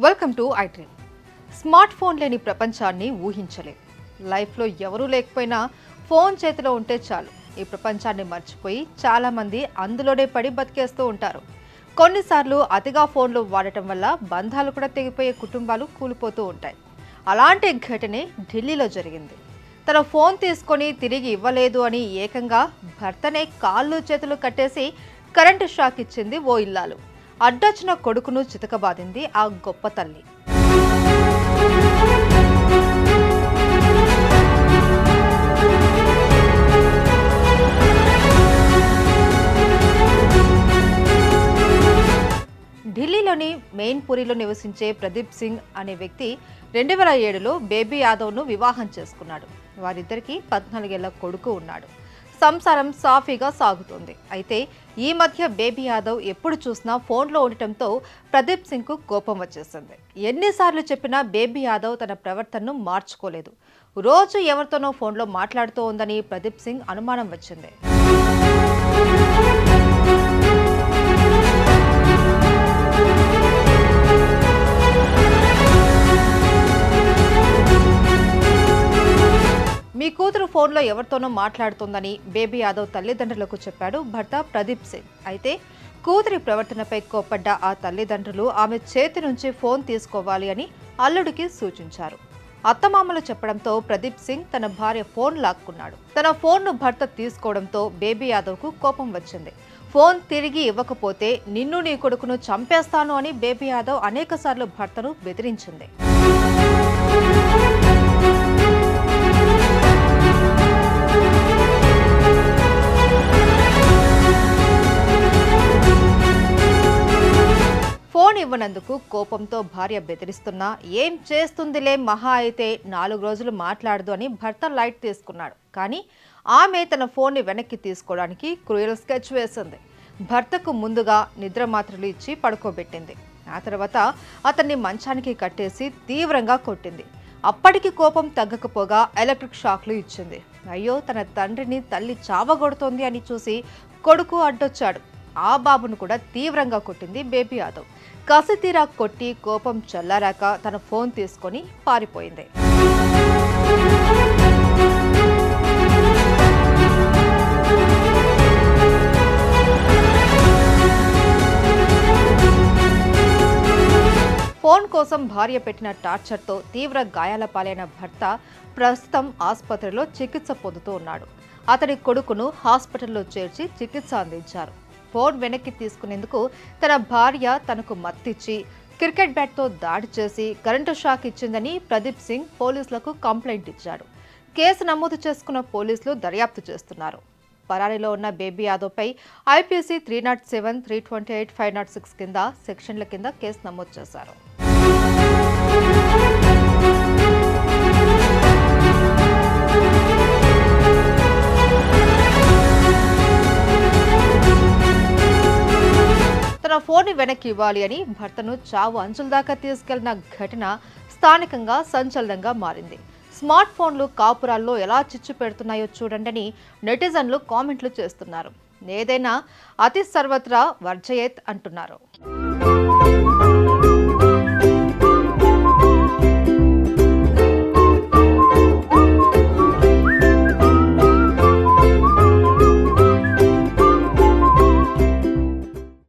Welcome to iDream. Smart phone లేని ప్రపంచాన్ని ఊహించలేదు. లైఫ్లో ఎవరూ లేకపోయినా ఫోన్ చేతిలో ఉంటే చాలు ఈ ప్రపంచాన్ని మర్చిపోయి చాలామంది అందులోనే పడి బతికేస్తూ ఉంటారు. కొన్నిసార్లు అతిగా ఫోన్లు వాడటం వల్ల బంధాలు కూడా తెగిపోయే కుటుంబాలు కూలిపోతూ ఉంటాయి. అలాంటి ఘటనే ఢిల్లీలో జరిగింది. తన ఫోన్ తీసుకొని తిరిగి ఇవ్వలేదు అని ఏకంగా భర్తనే కాళ్ళు చేతులు కట్టేసి కరెంటు షాక్ ఇచ్చింది ఓ ఇల్లాలు. అడ్డొచ్చిన కొడుకును చితకబాదింది ఆ గొప్ప తల్లి. ఢిల్లీలోని మెయిన్పురిలో నివసించే ప్రదీప్ సింగ్ అనే వ్యక్తి 2007లో బేబీ యాదవ్ను వివాహం చేసుకున్నాడు. వారిద్దరికీ 14 ఏళ్ల కొడుకు ఉన్నాడు. సంసారం సాఫీగా సాగుతోంది. అయితే ఈ మధ్య బేబీ యాదవ్ ఎప్పుడు చూసినా ఫోన్లో ఉండటంతో ప్రదీప్ సింగ్కు కోపం వచ్చేసింది. ఎన్నిసార్లు చెప్పినా బేబీ యాదవ్ తన ప్రవర్తనను మార్చుకోలేదు. రోజు ఎవరితోనో ఫోన్లో మాట్లాడుతూ ఉందని ప్రదీప్ సింగ్ అనుమానం వచ్చింది. మీ కూతురు ఫోన్లో ఎవరితోనో మాట్లాడుతోందని బేబీ యాదవ్ తల్లిదండ్రులకు చెప్పాడు భర్త ప్రదీప్ సింగ్. అయితే కూతురి ప్రవర్తనపై కోప్పడ్డ ఆ తల్లిదండ్రులు ఆమె చేతి నుంచి ఫోన్ తీసుకోవాలి అని అల్లుడికి సూచించారు. అత్తమామలు చెప్పడంతో ప్రదీప్ సింగ్ తన భార్య ఫోన్ లాక్కున్నాడు. తన ఫోన్ను భర్త తీసుకోవడంతో బేబీ యాదవ్కు కోపం వచ్చింది. ఫోన్ తిరిగి ఇవ్వకపోతే నిన్ను నీ కొడుకును చంపేస్తాను అని బేబీ యాదవ్ అనేకసార్లు భర్తను బెదిరించింది. ఫోన్ ఇవ్వనందుకు కోపంతో భార్య బెదిరిస్తున్నా ఏం చేస్తుందిలే, మహా అయితే 4 రోజులు మాట్లాడదు అని భర్త లైట్ తీసుకున్నాడు. కానీ ఆమె తన ఫోన్ని వెనక్కి తీసుకోవడానికి క్రూయల్ స్కెచ్ వేసింది. భర్తకు ముందుగా నిద్ర మాత్రలు ఇచ్చి పడుకోబెట్టింది. ఆ తర్వాత అతన్ని మంచానికి కట్టేసి తీవ్రంగా కొట్టింది. అప్పటికి కోపం తగ్గకపోగా ఎలక్ట్రిక్ షాక్లు ఇచ్చింది. అయ్యో, తన తండ్రిని తల్లి చావగొడుతోంది అని చూసి కొడుకు అడ్డొచ్చాడు. ఆ బాబును కూడా తీవ్రంగా కొట్టింది బేబీ యాదవ్. కసితీరా కొట్టి కోపం చల్లారాక తన ఫోన్ తీసుకొని పారిపోయింది. ఫోన్ కోసం భార్య పెట్టిన టార్చర్తో తీవ్ర గాయాల పాలైన భర్త ప్రస్తుతం ఆసుపత్రిలో చికిత్స పొందుతూ ఉన్నాడు. అతడి కొడుకును హాస్పిటల్లో చేర్చి చికిత్స అందించారు. ఫోన్ వెనక్కి తీసుకునేందుకు తన భార్య తనకు మత్తిచ్చి క్రికెట్ బ్యాట్తో దాడి చేసి కరెంటు షాక్ ఇచ్చిందని ప్రదీప్ సింగ్ పోలీసులకు కంప్లైంట్ ఇచ్చాడు. కేసు నమోదు చేసుకున్న పోలీసులు దర్యాప్తు చేస్తున్నారు. పరారీలో ఉన్న బేబీ యాదవ్పై ఐపీసీ 307, 328, 506 కింద సెక్షన్ల కింద కేసు నమోదు చేశారు. తన ఫోన్ వెనక్కి ఇవ్వాలి అని భర్తను చావు అంచుల దాకా తీసుకెళ్లిన ఘటన స్థానికంగా సంచలనంగా మారింది. స్మార్ట్ ఫోన్లు కాపురాల్లో ఎలా చిచ్చు పెడుతున్నాయో చూడండి నెటిజన్లు కామెంట్లు చేస్తున్నారు. ఏదైనా అతి సర్వత్రా వర్జయేత్ అంటున్నారు.